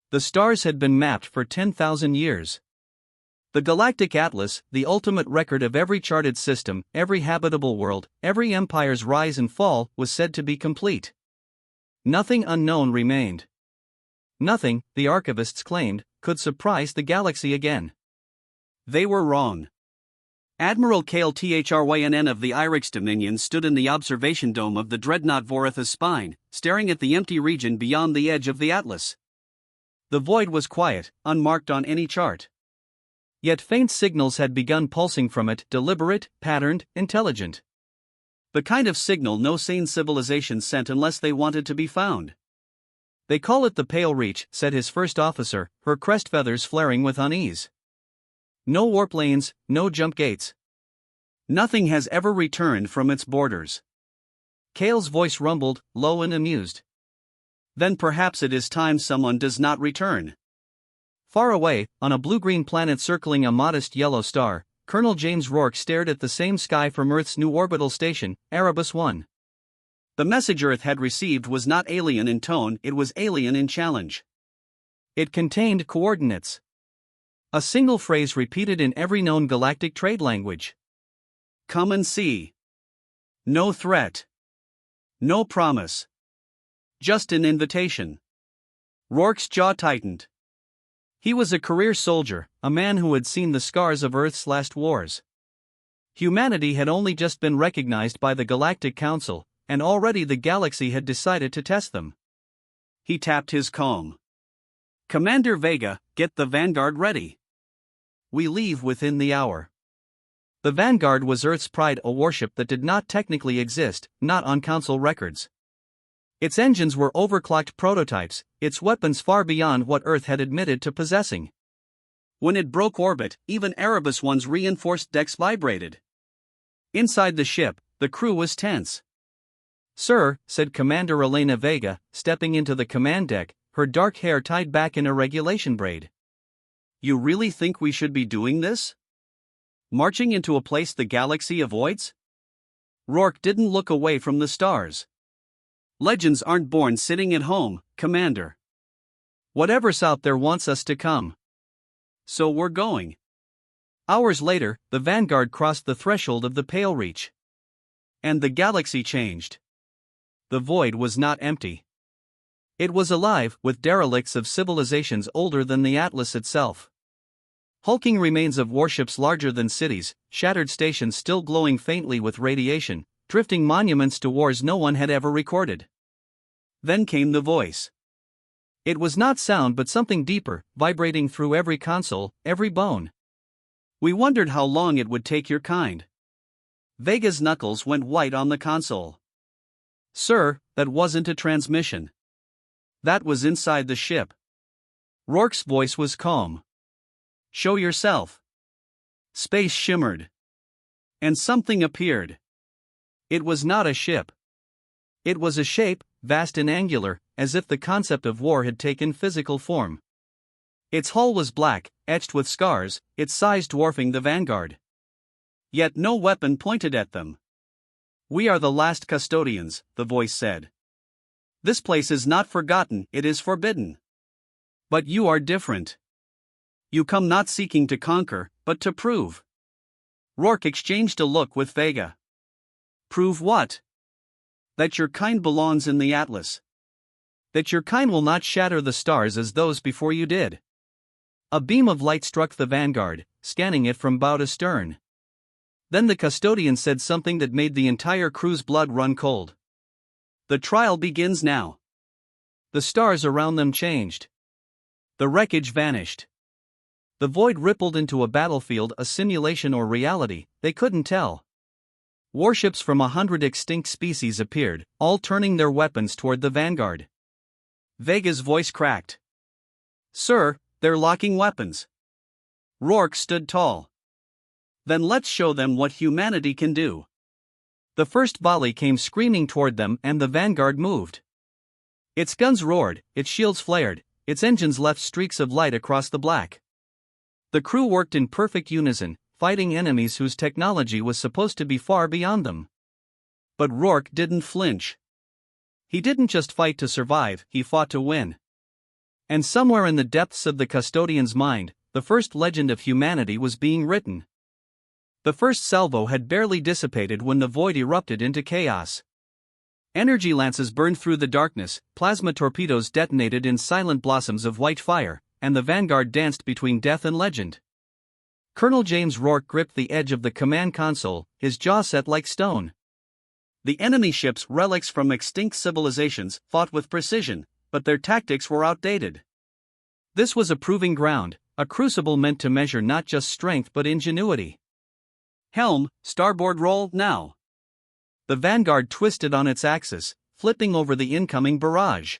The stars had been mapped for 10,000 years. The Galactic Atlas, the ultimate record of every charted system, every habitable world, every empire's rise and fall, was said to be complete. Nothing unknown remained. Nothing, the archivists claimed, could surprise the galaxy again. They were wrong. Admiral Kale Thrynn of the Irix Dominion stood in the observation dome of the dreadnought Voritha's spine, staring at the empty region beyond the edge of the Atlas. The void was quiet, unmarked on any chart. Yet faint signals had begun pulsing from it, deliberate, patterned, intelligent. The kind of signal no sane civilization sent unless they wanted to be found. "They call it the Pale Reach," said his first officer, her crest feathers flaring with unease. "No warp lanes, no jump gates. Nothing has ever returned from its borders." Kale's voice rumbled, low and amused. "Then perhaps it is time someone does not return." Far away, on a blue-green planet circling a modest yellow star, Colonel James Rourke stared at the same sky from Earth's new orbital station, Erebus 1. The message Earth had received was not alien in tone, it was alien in challenge. It contained coordinates. A single phrase repeated in every known galactic trade language. "Come and see." No threat. No promise. Just an invitation. Rourke's jaw tightened. He was a career soldier, a man who had seen the scars of Earth's last wars. Humanity had only just been recognized by the Galactic Council, and already the galaxy had decided to test them. He tapped his comb. "Commander Vega, get the Vanguard ready. We leave within the hour." The Vanguard was Earth's pride, a warship that did not technically exist, not on Council records. Its engines were overclocked prototypes, its weapons far beyond what Earth had admitted to possessing. When it broke orbit, even Erebus 1's reinforced decks vibrated. Inside the ship, the crew was tense. "Sir," said Commander Elena Vega, stepping into the command deck, her dark hair tied back in a regulation braid. "You really think we should be doing this? Marching into a place the galaxy avoids?" Rourke didn't look away from the stars. "Legends aren't born sitting at home, Commander. Whatever's out there wants us to come. So we're going." Hours later, the Vanguard crossed the threshold of the Pale Reach. And the galaxy changed. The void was not empty. It was alive, with derelicts of civilizations older than the Atlas itself. Hulking remains of warships larger than cities, shattered stations still glowing faintly with radiation, drifting monuments to wars no one had ever recorded. Then came the voice. It was not sound but something deeper, vibrating through every console, every bone. "We wondered how long it would take your kind." Vega's knuckles went white on the console. "Sir, that wasn't a transmission. That was inside the ship." Rourke's voice was calm. "Show yourself." Space shimmered. And something appeared. It was not a ship. It was a shape, vast and angular, as if the concept of war had taken physical form. Its hull was black, etched with scars, its size dwarfing the Vanguard. Yet no weapon pointed at them. "We are the last custodians," the voice said. "This place is not forgotten, it is forbidden. But you are different. You come not seeking to conquer, but to prove." Rourke exchanged a look with Vega. "Prove what?" "That your kind belongs in the Atlas. That your kind will not shatter the stars as those before you did." A beam of light struck the Vanguard, scanning it from bow to stern. Then the custodian said something that made the entire crew's blood run cold. "The trial begins now." The stars around them changed. The wreckage vanished. The void rippled into a battlefield, a simulation or reality, they couldn't tell. Warships from 100 extinct species appeared, all turning their weapons toward the Vanguard. Vega's voice cracked. "Sir, they're locking weapons." Rourke stood tall. "Then let's show them what humanity can do." The first volley came screaming toward them and the Vanguard moved. Its guns roared, its shields flared, its engines left streaks of light across the black. The crew worked in perfect unison, fighting enemies whose technology was supposed to be far beyond them. But Rourke didn't flinch. He didn't just fight to survive, he fought to win. And somewhere in the depths of the custodian's mind, the first legend of humanity was being written. The first salvo had barely dissipated when the void erupted into chaos. Energy lances burned through the darkness, plasma torpedoes detonated in silent blossoms of white fire, and the vanguard danced between death and legend. Colonel James Rourke gripped the edge of the command console, his jaw set like stone. The enemy ships, relics from extinct civilizations, fought with precision, but their tactics were outdated. This was a proving ground, a crucible meant to measure not just strength but ingenuity. Helm, starboard roll, now. The vanguard twisted on its axis, flipping over the incoming barrage.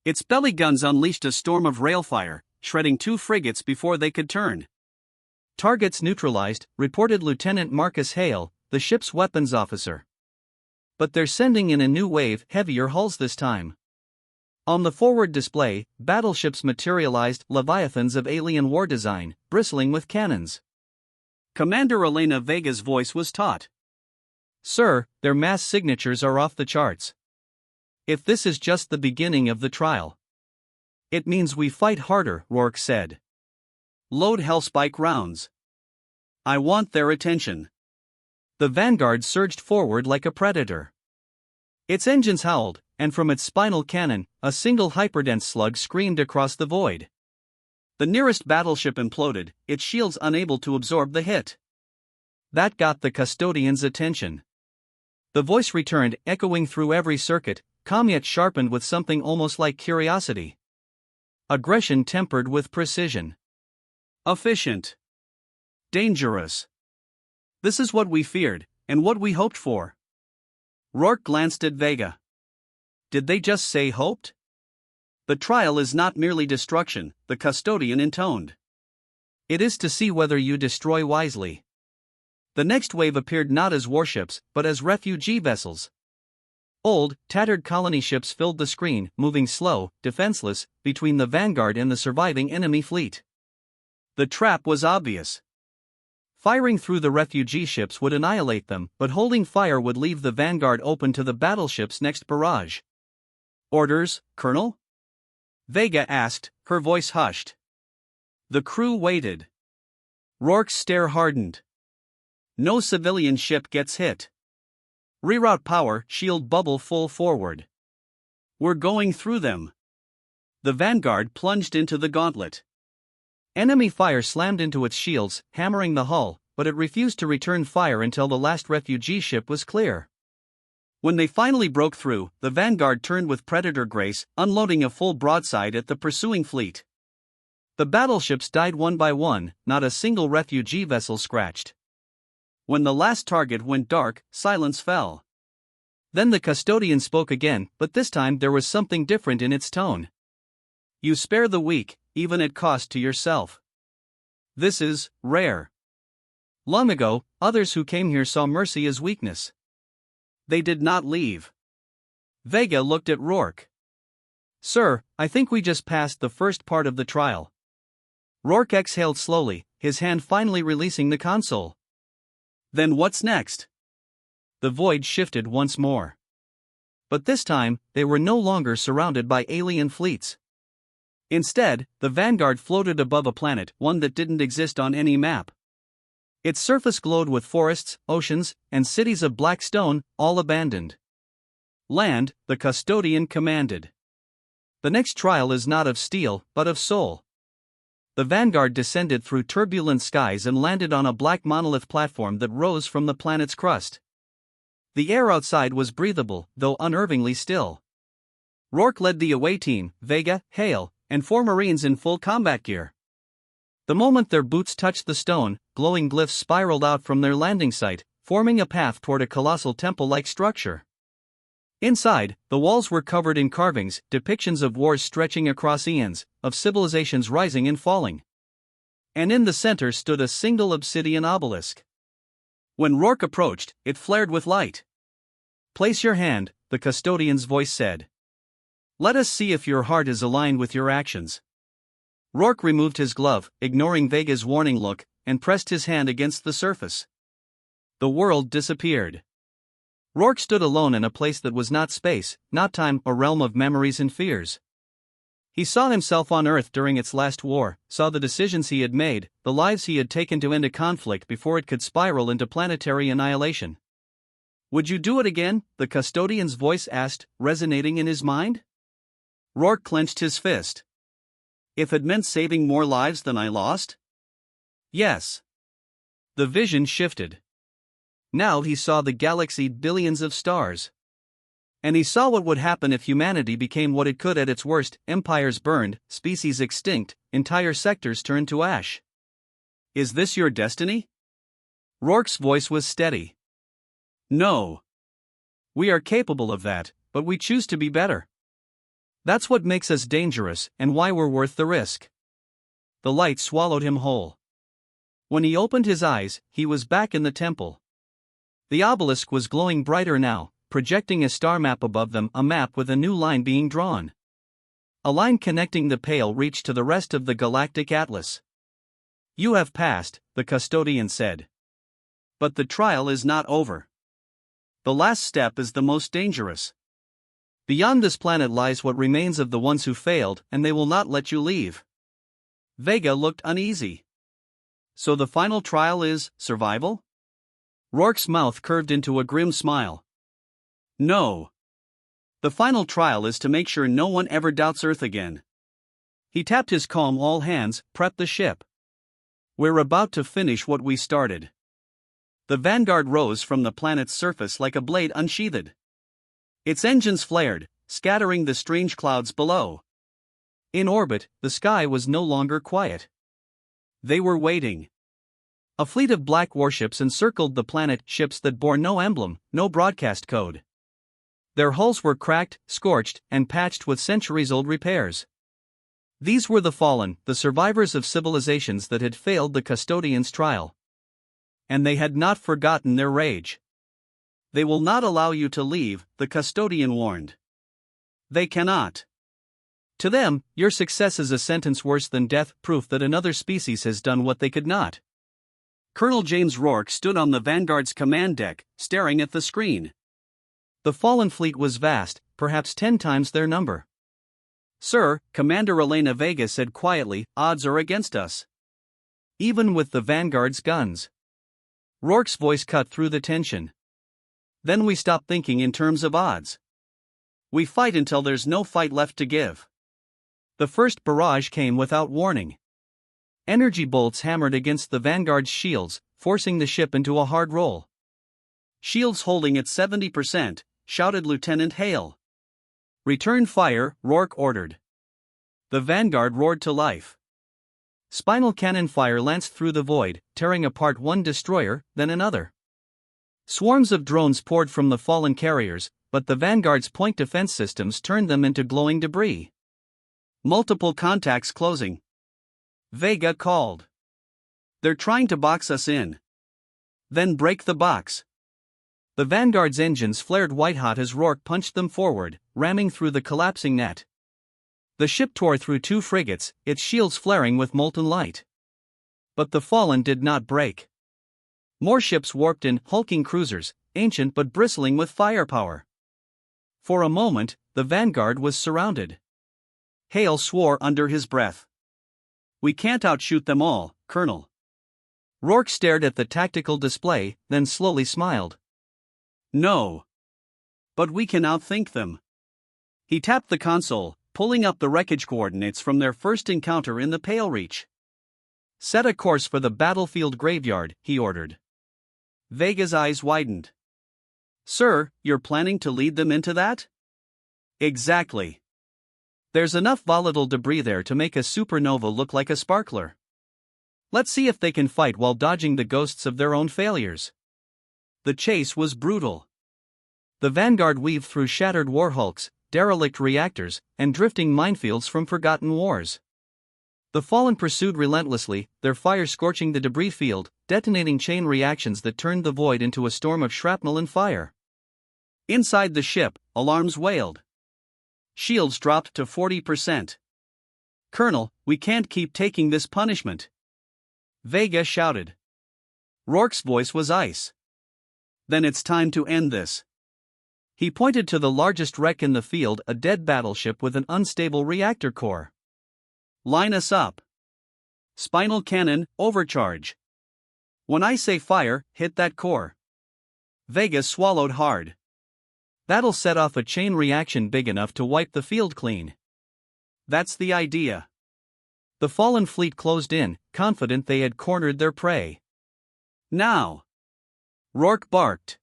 Its belly guns unleashed a storm of railfire, shredding 2 frigates before they could turn. Targets neutralized, reported Lieutenant Marcus Hale, the ship's weapons officer. But they're sending in a new wave, heavier hulls this time. On the forward display, battleships materialized, leviathans of alien war design, bristling with cannons. Commander Elena Vega's voice was taut. "Sir, their mass signatures are off the charts. If this is just the beginning of the trial, it means we fight harder," Rourke said. "Load Hellspike rounds. I want their attention." The vanguard surged forward like a predator. Its engines howled, and from its spinal cannon, a single hyperdense slug screamed across the void. The nearest battleship imploded, its shields unable to absorb the hit. That got the custodian's attention. The voice returned, echoing through every circuit, calm yet sharpened with something almost like curiosity. Aggression tempered with precision. Efficient. Dangerous. This is what we feared, and what we hoped for. Rourke glanced at Vega. Did they just say hoped? The trial is not merely destruction, the custodian intoned. It is to see whether you destroy wisely. The next wave appeared not as warships, but as refugee vessels. Old, tattered colony ships filled the screen, moving slow, defenseless, between the vanguard and the surviving enemy fleet. The trap was obvious. Firing through the refugee ships would annihilate them, but holding fire would leave the vanguard open to the battleship's next barrage. "Orders, Colonel?" Vega asked, her voice hushed. The crew waited. Rourke's stare hardened. "No civilian ship gets hit. Reroute power, shield bubble full forward. We're going through them." The vanguard plunged into the gauntlet. Enemy fire slammed into its shields, hammering the hull, but it refused to return fire until the last refugee ship was clear. When they finally broke through, the vanguard turned with predator grace, unloading a full broadside at the pursuing fleet. The battleships died one by one, not a single refugee vessel scratched. When the last target went dark, silence fell. Then the custodian spoke again, but this time there was something different in its tone. "You spare the weak, even at cost to yourself. This is rare. Long ago, others who came here saw mercy as weakness. They did not leave." Vega looked at Rourke. "Sir, I think we just passed the first part of the trial." Rourke exhaled slowly, his hand finally releasing the console. "Then what's next?" The void shifted once more. But this time, they were no longer surrounded by alien fleets. Instead, the vanguard floated above a planet, one that didn't exist on any map. Its surface glowed with forests, oceans, and cities of black stone, all abandoned. "Land," the custodian commanded. "The next trial is not of steel, but of soul." The vanguard descended through turbulent skies and landed on a black monolith platform that rose from the planet's crust. The air outside was breathable, though unnervingly still. Rourke led the away team, Vega, Hale, and 4 Marines in full combat gear. The moment their boots touched the stone, glowing glyphs spiraled out from their landing site, forming a path toward a colossal temple-like structure. Inside, the walls were covered in carvings, depictions of wars stretching across eons, of civilizations rising and falling. And in the center stood a single obsidian obelisk. When Rourke approached, it flared with light. "Place your hand," the custodian's voice said. "Let us see if your heart is aligned with your actions." Rourke removed his glove, ignoring Vega's warning look, and pressed his hand against the surface. The world disappeared. Rourke stood alone in a place that was not space, not time, a realm of memories and fears. He saw himself on Earth during its last war, saw the decisions he had made, the lives he had taken to end a conflict before it could spiral into planetary annihilation. Would you do it again? The custodian's voice asked, resonating in his mind. Rourke clenched his fist. If it meant saving more lives than I lost? Yes. The vision shifted. Now he saw the galaxy, billions of stars. And he saw what would happen if humanity became what it could at its worst: empires burned, species extinct, entire sectors turned to ash. Is this your destiny? Rourke's voice was steady. No. We are capable of that, but we choose to be better. That's what makes us dangerous, and why we're worth the risk. The light swallowed him whole. When he opened his eyes, he was back in the temple. The obelisk was glowing brighter now, projecting a star map above them, a map with a new line being drawn. A line connecting the pale reach to the rest of the Galactic Atlas. You have passed, the custodian said. But the trial is not over. The last step is the most dangerous. Beyond this planet lies what remains of the ones who failed, and they will not let you leave. Vega looked uneasy. So the final trial is survival? Rourke's mouth curved into a grim smile. No. The final trial is to make sure no one ever doubts Earth again. He tapped his calm all hands, prepped the ship. We're about to finish what we started. The Vanguard rose from the planet's surface like a blade unsheathed. Its engines flared, scattering the strange clouds below. In orbit, the sky was no longer quiet. They were waiting. A fleet of black warships encircled the planet, ships that bore no emblem, no broadcast code. Their hulls were cracked, scorched, and patched with centuries-old repairs. These were the fallen, the survivors of civilizations that had failed the custodian's trial. And they had not forgotten their rage. They will not allow you to leave, the custodian warned. They cannot. To them, your success is a sentence worse than death, proof that another species has done what they could not. Colonel James Rourke stood on the Vanguard's command deck, staring at the screen. The fallen fleet was vast, perhaps 10 times their number. Sir, Commander Elena Vega said quietly, odds are against us. Even with the Vanguard's guns. Rourke's voice cut through the tension. Then we stop thinking in terms of odds. We fight until there's no fight left to give. The first barrage came without warning. Energy bolts hammered against the Vanguard's shields, forcing the ship into a hard roll. Shields holding at 70%, shouted Lieutenant Hale. Return fire, Rourke ordered. The Vanguard roared to life. Spinal cannon fire lanced through the void, tearing apart one destroyer, then another. Swarms of drones poured from the fallen carriers, but the Vanguard's point defense systems turned them into glowing debris. Multiple contacts closing. Vega called. They're trying to box us in. Then break the box. The Vanguard's engines flared white-hot as Rourke punched them forward, ramming through the collapsing net. The ship tore through 2 frigates, its shields flaring with molten light. But the fallen did not break. More ships warped in, hulking cruisers, ancient but bristling with firepower. For a moment, the Vanguard was surrounded. Hale swore under his breath. We can't outshoot them all, Colonel. Rourke stared at the tactical display, then slowly smiled. No. But we can outthink them. He tapped the console, pulling up the wreckage coordinates from their first encounter in the Pale Reach. Set a course for the battlefield graveyard, he ordered. Vega's eyes widened. Sir, you're planning to lead them into that? Exactly. There's enough volatile debris there to make a supernova look like a sparkler. Let's see if they can fight while dodging the ghosts of their own failures. The chase was brutal. The Vanguard weaved through shattered warhulks, derelict reactors, and drifting minefields from forgotten wars. The fallen pursued relentlessly, their fire scorching the debris field, detonating chain reactions that turned the void into a storm of shrapnel and fire. Inside the ship, alarms wailed. Shields dropped to 40%. Colonel, we can't keep taking this punishment. Vega shouted. Rourke's voice was ice. Then it's time to end this. He pointed to the largest wreck in the field, a dead battleship with an unstable reactor core. Line us up. Spinal cannon, overcharge. When I say fire, hit that core. Vega swallowed hard. That'll set off a chain reaction big enough to wipe the field clean. That's the idea. The fallen fleet closed in, confident they had cornered their prey. Now! Rourke barked.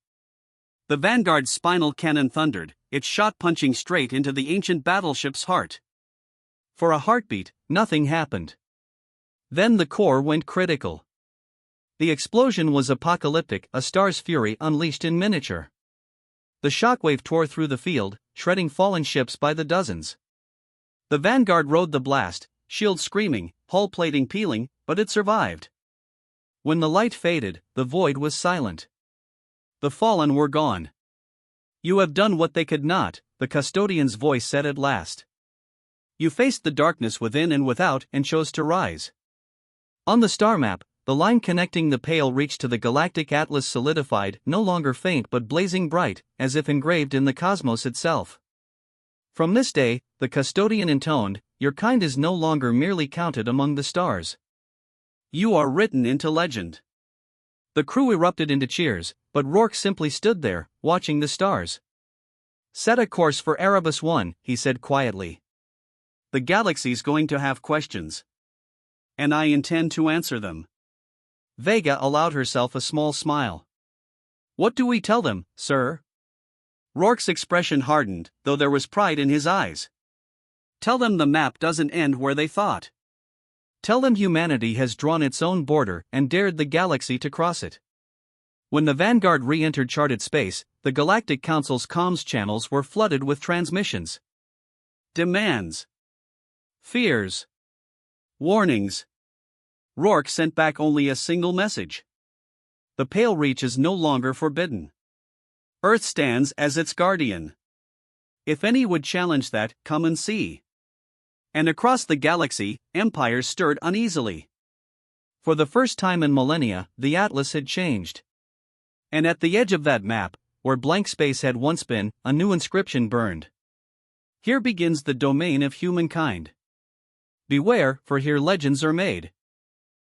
The Vanguard's spinal cannon thundered, its shot punching straight into the ancient battleship's heart. For a heartbeat, nothing happened. Then the core went critical. The explosion was apocalyptic, a star's fury unleashed in miniature. The shockwave tore through the field, shredding fallen ships by the dozens. The Vanguard rode the blast, shield screaming, hull plating peeling, but it survived. When the light faded, the void was silent. The fallen were gone. You have done what they could not, the custodian's voice said at last. You faced the darkness within and without and chose to rise. On the star map, the line connecting the pale reach to the galactic atlas solidified, no longer faint but blazing bright, as if engraved in the cosmos itself. From this day, the custodian intoned, your kind is no longer merely counted among the stars. You are written into legend. The crew erupted into cheers, but Rourke simply stood there, watching the stars. Set a course for Erebus 1, he said quietly. The galaxy's going to have questions. And I intend to answer them. Vega allowed herself a small smile. What do we tell them, sir? Rourke's expression hardened, though there was pride in his eyes. Tell them the map doesn't end where they thought. Tell them humanity has drawn its own border and dared the galaxy to cross it. When the Vanguard re-entered charted space, the Galactic Council's comms channels were flooded with transmissions. Demands. Fears. Warnings. Rourke sent back only a single message. The Pale Reach is no longer forbidden. Earth stands as its guardian. If any would challenge that, come and see. And across the galaxy, empires stirred uneasily. For the first time in millennia, the Atlas had changed. And at the edge of that map, where blank space had once been, a new inscription burned. Here begins the domain of humankind. Beware, for here legends are made.